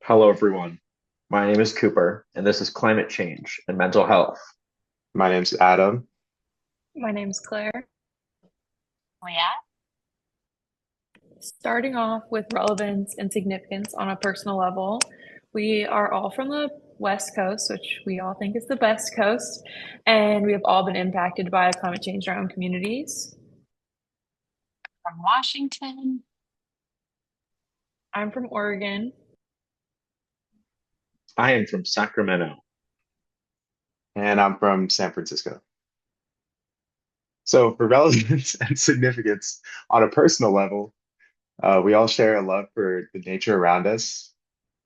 Hello, everyone. My name is Cooper, and this is Climate Change and Mental Health. My name's Adam. My name's Claire. Oh, yeah. Starting off with relevance and significance on a personal level, we are all from the West Coast, which we all think is the best coast, and we have all been impacted by climate change in our own communities. From Washington. I'm from Oregon. I am from Sacramento. And I'm from San Francisco. So, for relevance and significance on a personal level, we all share a love for the nature around us.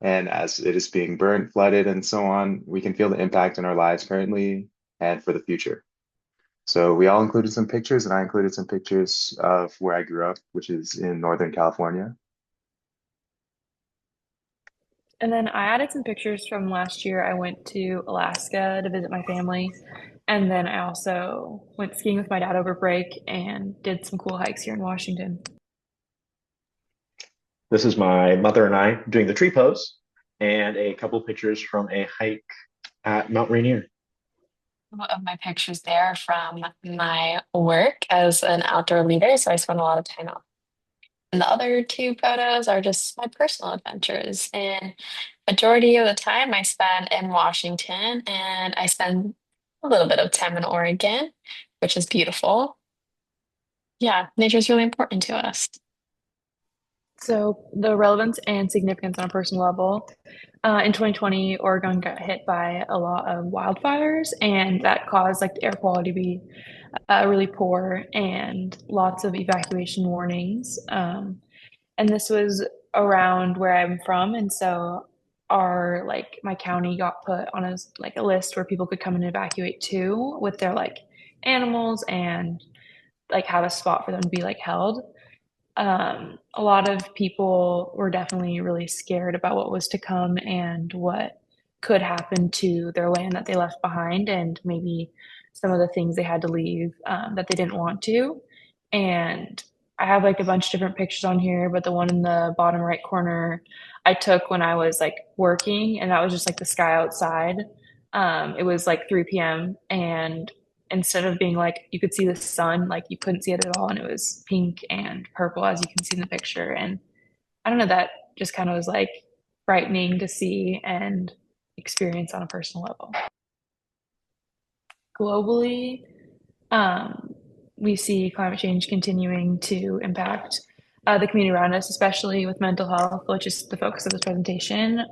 And as it is being burnt, flooded, and so on, we can feel the impact in our lives currently and for the future. So, we all included some pictures, and I included some pictures of where I grew up, which is in Northern California. And then I added some pictures from last year. I went to Alaska to visit my family. And then I also went skiing with my dad over break and did some cool hikes here in Washington. This is my mother and I doing the tree pose, and a couple pictures from a hike at Mount Rainier. Of my pictures there from my work as an outdoor leader. So I spend a lot of time out. And the other two photos are just my personal adventures. And majority of the time I spend in Washington and I spend a little bit of time in Oregon, which is beautiful. Yeah, nature is really important to us. So, the relevance and significance on a personal level. In 2020, Oregon got hit by a lot of wildfires, and that caused like the air quality to be really poor and lots of evacuation warnings. And this was around where I'm from, and so our like my county got put on a list where people could come and evacuate to with their like animals and like have a spot for them to be like held. A lot of people were definitely really scared about what was to come and what could happen to their land that they left behind, and maybe some of the things they had to leave that they didn't want to. And I have like a bunch of different pictures on here, but the one in the bottom right corner I took when I was like working, and that was just like the sky outside. It was like 3 p.m. and instead of being like you could see the sun, like you couldn't see it at all, and it was pink and purple as you can see in the picture. And I don't know, that just kind of was like frightening to see and experience on a personal level. Globally, um, we see climate change continuing to impact the community around us, especially with mental health, which is the focus of this presentation.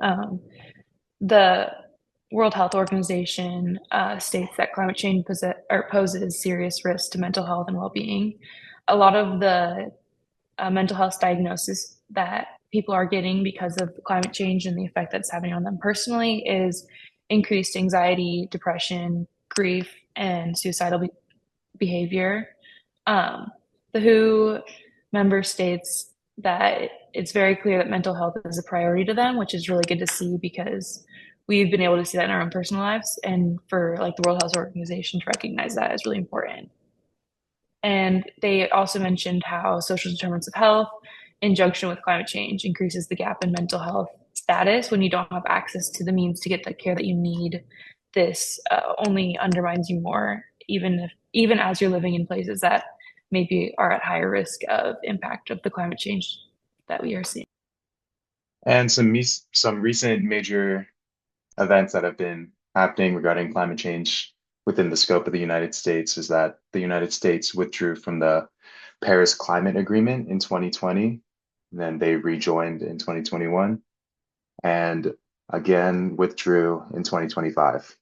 The World Health Organization states that climate change poses serious risks to mental health and well-being. A lot of the mental health diagnosis that people are getting because of climate change and the effect that's having on them personally is increased anxiety, depression, grief, and suicidal behavior. Um, the WHO member states that it's very clear that mental health is a priority to them, which is really good to see because we've been able to see that in our own personal lives, and for like the World Health Organization to recognize that is really important. And they also mentioned how social determinants of health, in junction with climate change, increases the gap in mental health status when you don't have access to the means to get the care that you need. This only undermines you more, even as you're living in places that maybe are at higher risk of impact of the climate change that we are seeing. And some recent major events that have been happening regarding climate change within the scope of the United States is that the United States withdrew from the Paris Climate Agreement in 2020, and then they rejoined in 2021, and again withdrew in 2025.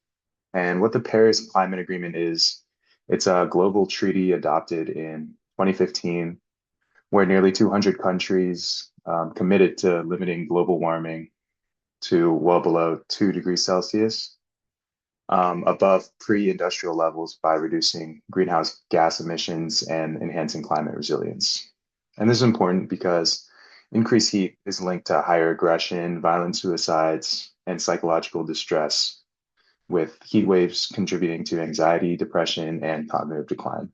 And what the Paris Climate Agreement is, it's a global treaty adopted in 2015, where nearly 200 countries committed to limiting global warming to well below 2 degrees Celsius, above pre-industrial levels by reducing greenhouse gas emissions and enhancing climate resilience. And this is important because increased heat is linked to higher aggression, violent suicides, and psychological distress, with heat waves contributing to anxiety, depression, and cognitive decline.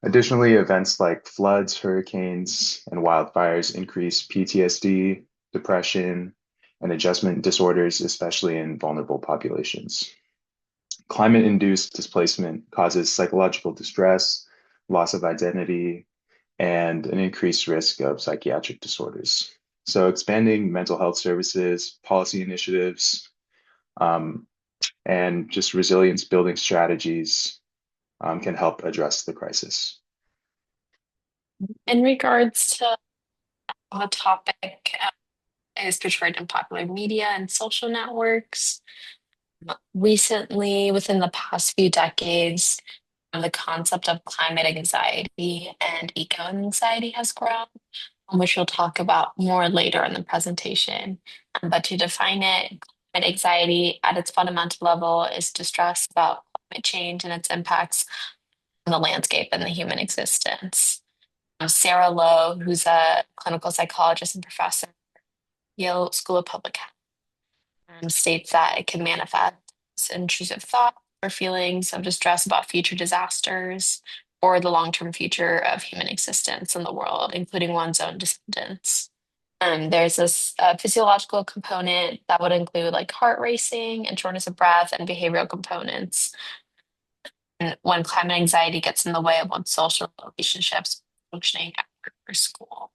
Additionally, events like floods, hurricanes, and wildfires increase PTSD, depression, and adjustment disorders, especially in vulnerable populations. Climate-induced displacement causes psychological distress, loss of identity, and an increased risk of psychiatric disorders. So expanding mental health services, policy initiatives, um, and just resilience building strategies can help address the crisis. In regards to the topic is portrayed in popular media and social networks, recently, within the past few decades, the concept of climate anxiety and eco anxiety has grown, which we'll talk about more later in the presentation. But to define it, climate anxiety at its fundamental level is distress about climate change and its impacts on the landscape and the human existence. Sarah Lowe, who's a clinical psychologist and professor at Yale School of Public Health, states that it can manifest as intrusive thoughts or feelings of distress about future disasters or the long-term future of human existence in the world, including one's own descendants. There's this physiological component that would include like heart racing and shortness of breath and behavioral components. And when climate anxiety gets in the way of one's social relationships, functioning at work or school.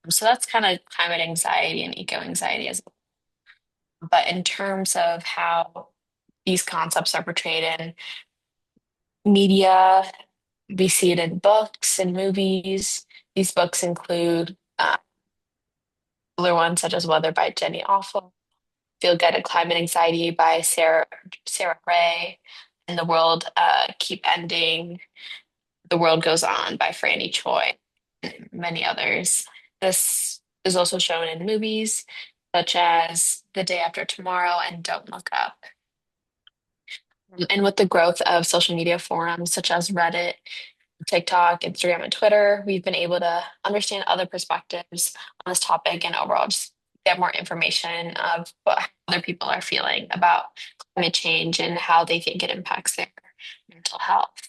So that's kind of climate anxiety and eco anxiety as well. But in terms of how these concepts are portrayed in media, we see it in books and movies. These books include popular ones such as Weather by Jenny Offel, Feel Good and Climate Anxiety by Sarah Gray, and The World Keep Ending, The World Goes On by Franny Choi, and many others. This is also shown in movies such as The Day After Tomorrow and Don't Look Up. And with the growth of social media forums such as Reddit, TikTok, Instagram, and Twitter, we've been able to understand other perspectives on this topic and overall just get more information of what other people are feeling about climate change and how they think it impacts their mental health.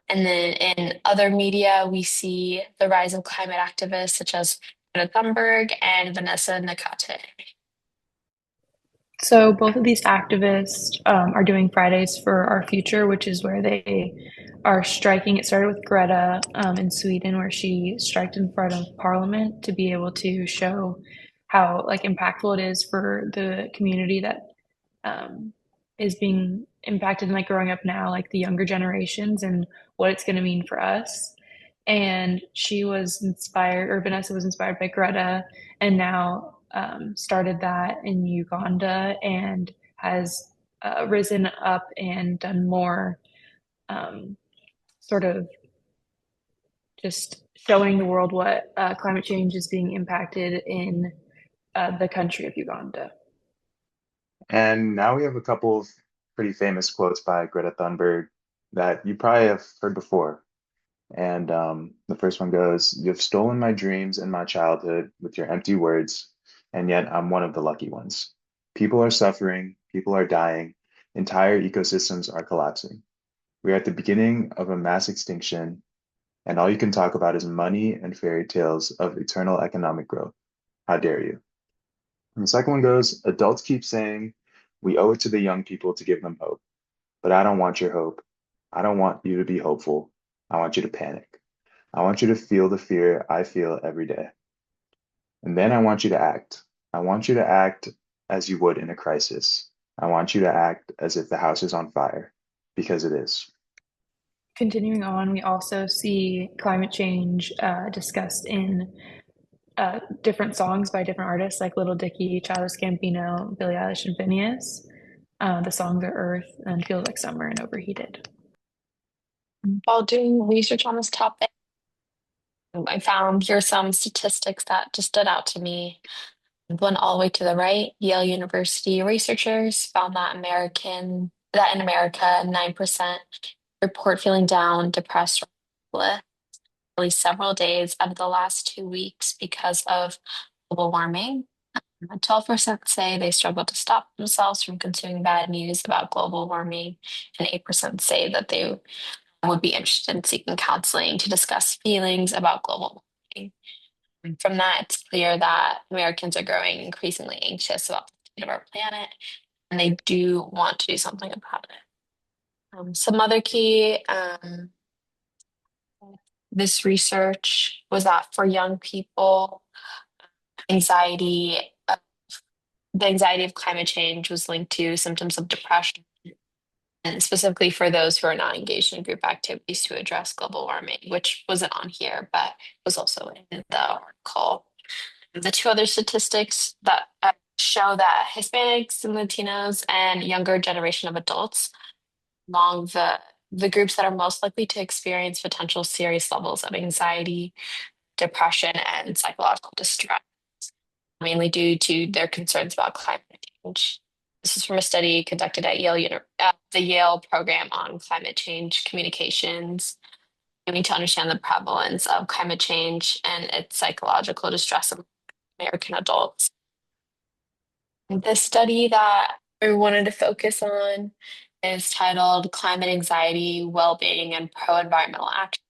And then in other media, we see the rise of climate activists such as Greta Thunberg and Vanessa Nakate. So both of these activists are doing Fridays for Our Future, which is where they are striking. It started with Greta in Sweden, where she striked in front of Parliament to be able to show how like impactful it is for the community that is being impacted and like growing up now, like the younger generations, and what it's going to mean for us. And she was inspired, or Vanessa was inspired by Greta, and now started that in Uganda and has risen up and done more sort of just showing the world what climate change is being impacted in the country of Uganda. And now we have a couple of pretty famous quotes by Greta Thunberg that you probably have heard before. And the first one goes, "You've stolen my dreams and my childhood with your empty words, and yet I'm one of the lucky ones. People are suffering, people are dying, entire ecosystems are collapsing. We're at the beginning of a mass extinction, and all you can talk about is money and fairy tales of eternal economic growth. How dare you?" And the second one goes, "Adults keep saying we owe it to the young people to give them hope, but I don't want your hope. I don't want you to be hopeful. I want you to panic. I want you to feel the fear I feel every day. And then I want you to act. I want you to act as you would in a crisis. I want you to act as if the house is on fire, because it is." Continuing on, we also see climate change discussed in different songs by different artists like Little Dicky, Childish Gambino, Billie Eilish, and Phineas. The songs are Earth and Feels Like Summer and Overheated. While doing research on this topic, I found here some statistics that just stood out to me. One all the way to the right, Yale University researchers found that in America, 9% report feeling down, depressed, or hopeless at least several days out of the last 2 weeks because of global warming. 12% say they struggle to stop themselves from consuming bad news about global warming, and 8% say that they would be interested in seeking counseling to discuss feelings about global warming. From that, it's clear that Americans are growing increasingly anxious about the state of our planet, and they do want to do something about it. Some other key this research was that for young people, anxiety, the anxiety of climate change was linked to symptoms of depression, and specifically for those who are not engaged in group activities to address global warming, which wasn't on here, but was also in the article. The two other statistics that show that Hispanics and Latinos and younger generation of adults among the groups that are most likely to experience potential serious levels of anxiety, depression, and psychological distress, mainly due to their concerns about climate change. This is from a study conducted at the Yale Program on Climate Change Communications, aiming to understand the prevalence of climate change and its psychological distress of American adults. The study that I wanted to focus on is titled Climate Anxiety, Well-Being, and Pro-Environmental Action,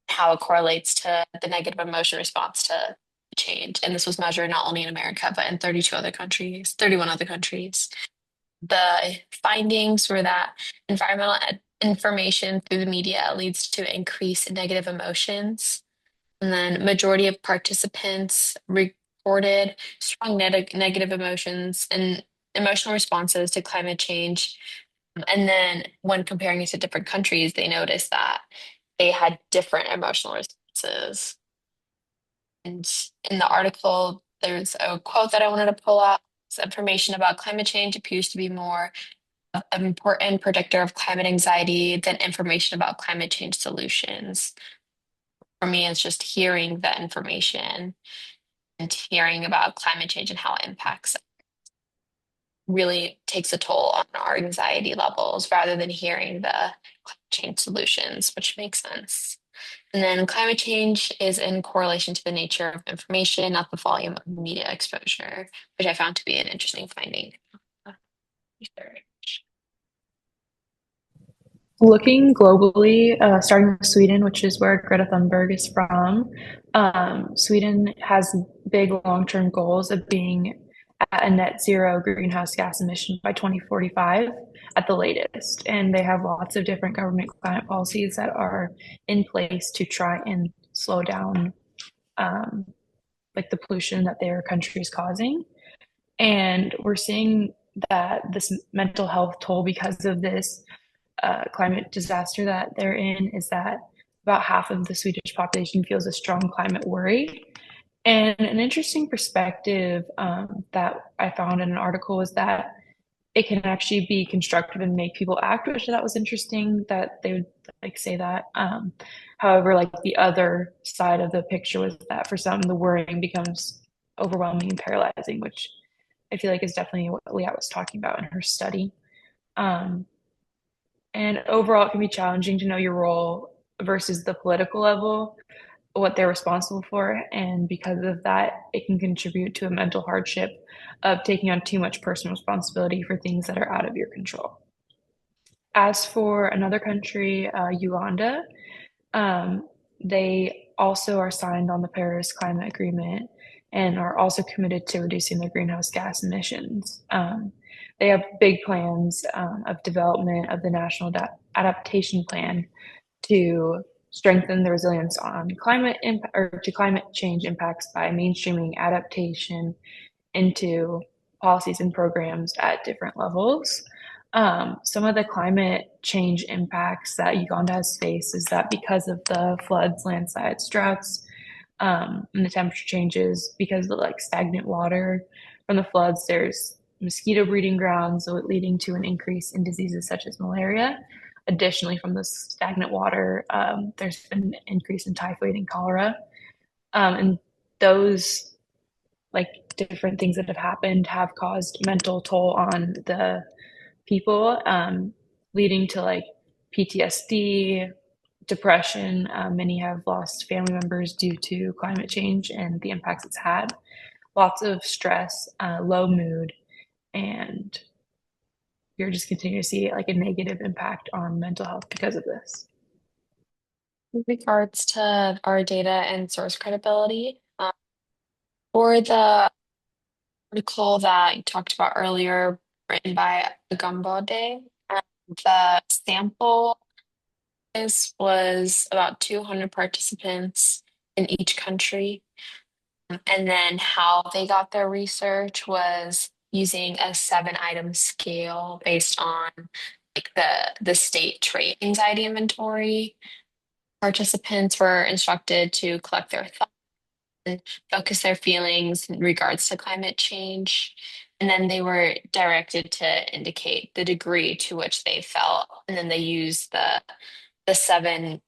how it correlates to the negative emotion response to change. And this was measured not only in America, but in 32 other countries, 31 other countries. The findings were that environmental information through the media leads to increased negative emotions. And then majority of participants reported strong negative emotions and emotional responses to climate change. And then when comparing it to different countries, they noticed that they had different emotional responses. And in the article, there's a quote that I wanted to pull out. Information about climate change appears to be more an important predictor of climate anxiety than information about climate change solutions. For me, it's just hearing the information and hearing about climate change and how it impacts really takes a toll on our anxiety levels rather than hearing the climate change solutions, which makes sense. And then climate change is in correlation to the nature of information, not the volume of media exposure, which I found to be an interesting finding. Looking globally, starting with Sweden, which is where Greta Thunberg is from, Sweden has big long-term goals of being at a net zero greenhouse gas emission by 2045 at the latest. And they have lots of different government climate policies that are in place to try and slow down like the pollution that their country is causing. And we're seeing that this mental health toll because of this climate disaster that they're in is that about half of the Swedish population feels a strong climate worry. And an interesting perspective that I found in an article was that it can actually be constructive and make people act, which I thought was interesting that they would like say that. However, like the other side of the picture was that for some, the worrying becomes overwhelming and paralyzing, which I feel like is definitely what Leah was talking about in her study. Um, and overall, it can be challenging to know your role versus the political level, what they're responsible for. And because of that, it can contribute to a mental hardship of taking on too much personal responsibility for things that are out of your control. As for another country, Uganda, they also are signed on the Paris Climate Agreement and are also committed to reducing their greenhouse gas emissions. They have big plans of development of the National Adaptation Plan to strengthen the resilience on to climate change impacts by mainstreaming adaptation into policies and programs at different levels. Some of the climate change impacts that Uganda has faced is that because of the floods, landslides, droughts, and the temperature changes, because of the like stagnant water from the floods, there's mosquito breeding grounds, so leading to an increase in diseases such as malaria. Additionally, from the stagnant water, there's been an increase in typhoid and cholera. And those like different things that have happened have caused mental toll on the people, leading to like PTSD, depression. Many have lost family members due to climate change and the impacts it's had. Lots of stress, low mood, and you're just continuing to see like a negative impact on mental health because of this. In regards to our data and source credibility, For the article that you talked about earlier, written by Agambode, the sample is was about 200 participants in each country. And then how they got their research was using a 7 item scale based on like the state trait anxiety inventory. Participants were instructed to collect their thoughts and focus their feelings in regards to climate change. And then they were directed to indicate the degree to which they felt. And then they used the 7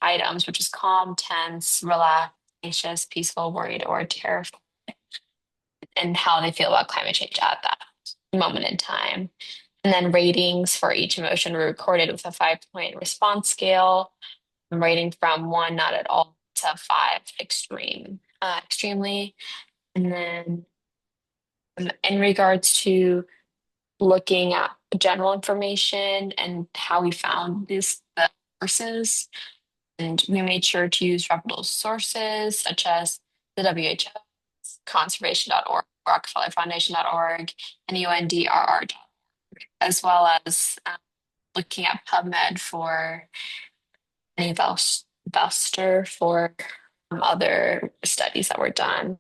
items, which is calm, tense, relaxed, anxious, peaceful, worried, or terrified, and how they feel about climate change at that moment in time. And then ratings for each emotion were recorded with a 5 point response scale, rating from one, not at all, to five, extremely. And then in regards to looking at general information and how we found these the sources, and we made sure to use reputable sources such as the WHO, conservation.org, rockefellerfoundation.org, and UNDRR, as well as looking at PubMed for any Vouster for other studies that were done.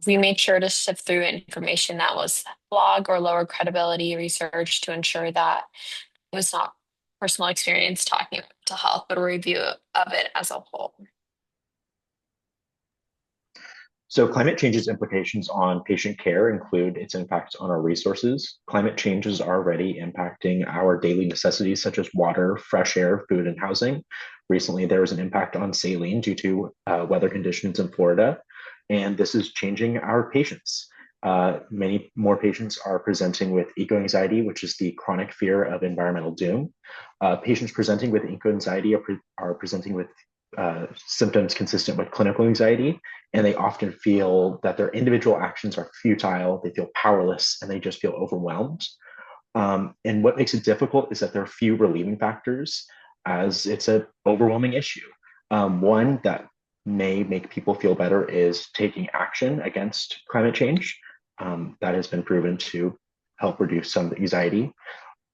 We made sure to sift through information that was blog or lower credibility research to ensure that it was not personal experience talking about mental health, but a review of it as a whole. So climate change's implications on patient care include its impacts on our resources. Climate change is already impacting our daily necessities such as water, fresh air, food, and housing. Recently, there was an impact on saline due to weather conditions in Florida, and this is changing our patients. Many more patients are presenting with eco-anxiety, which is the chronic fear of environmental doom. Patients presenting with eco-anxiety are presenting with symptoms consistent with clinical anxiety, and they often feel that their individual actions are futile, they feel powerless, and they just feel overwhelmed. And what makes it difficult is that there are few relieving factors, as it's an overwhelming issue. One that may make people feel better is taking action against climate change. That has been proven to help reduce some anxiety.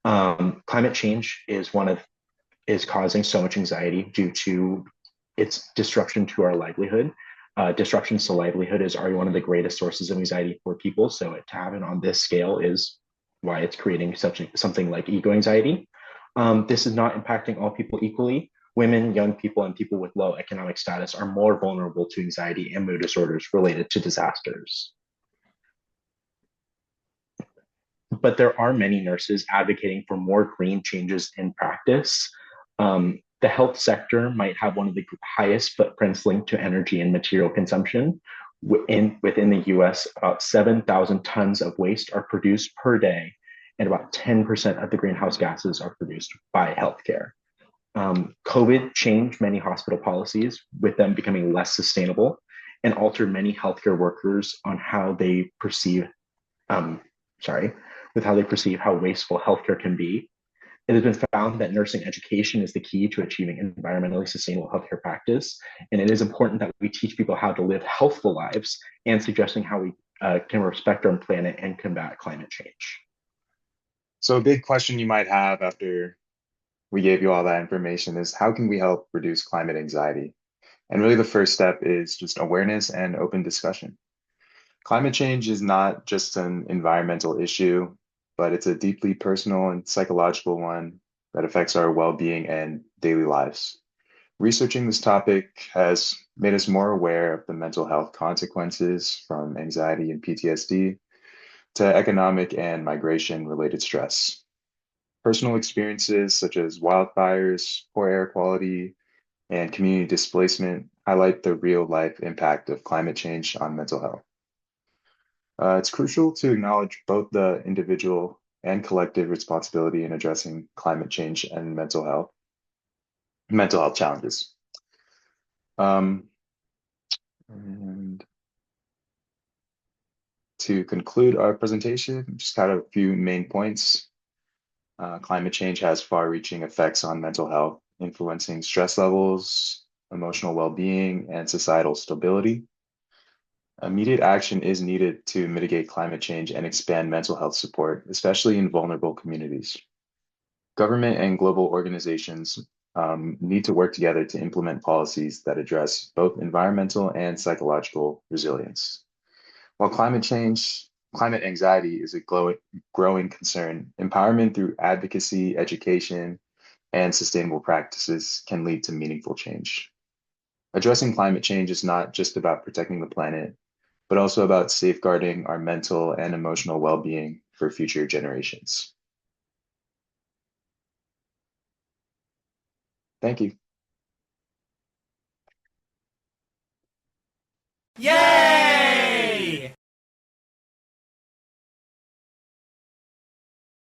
Climate change is causing so much anxiety due to its disruption to our livelihood. Disruptions to livelihood is already one of the greatest sources of anxiety for people. So to have it on this scale is why it's creating something like eco anxiety. This is not impacting all people equally. Women, young people, and people with low economic status are more vulnerable to anxiety and mood disorders related to disasters. But there are many nurses advocating for more green changes in practice. The health sector might have one of the highest footprints linked to energy and material consumption. Within the US, about 7,000 tons of waste are produced per day, and about 10% of the greenhouse gases are produced by healthcare. COVID changed many hospital policies, with them becoming less sustainable, and altered many healthcare workers on how they perceive, with how they perceive how wasteful healthcare can be. It has been found that nursing education is the key to achieving environmentally sustainable healthcare practice, and it is important that we teach people how to live healthful lives and suggesting how we can respect our planet and combat climate change. So a big question you might have after we gave you all that information is how can we help reduce climate anxiety? And really the first step is just awareness and open discussion. Climate change is not just an environmental issue, but it's a deeply personal and psychological one that affects our well-being and daily lives. Researching this topic has made us more aware of the mental health consequences from anxiety and PTSD to economic and migration-related stress. Personal experiences such as wildfires, poor air quality, and community displacement highlight the real-life impact of climate change on mental health. It's crucial to acknowledge both the individual and collective responsibility in addressing climate change and mental health challenges. And to conclude our presentation, just got a few main points. Climate change has far-reaching effects on mental health, influencing stress levels, emotional well-being, and societal stability. Immediate action is needed to mitigate climate change and expand mental health support, especially in vulnerable communities. Government and global organizations need to work together to implement policies that address both environmental and psychological resilience. While climate anxiety is a growing concern, empowerment through advocacy, education, and sustainable practices can lead to meaningful change. Addressing climate change is not just about protecting the planet, but also about safeguarding our mental and emotional well-being for future generations. Thank you.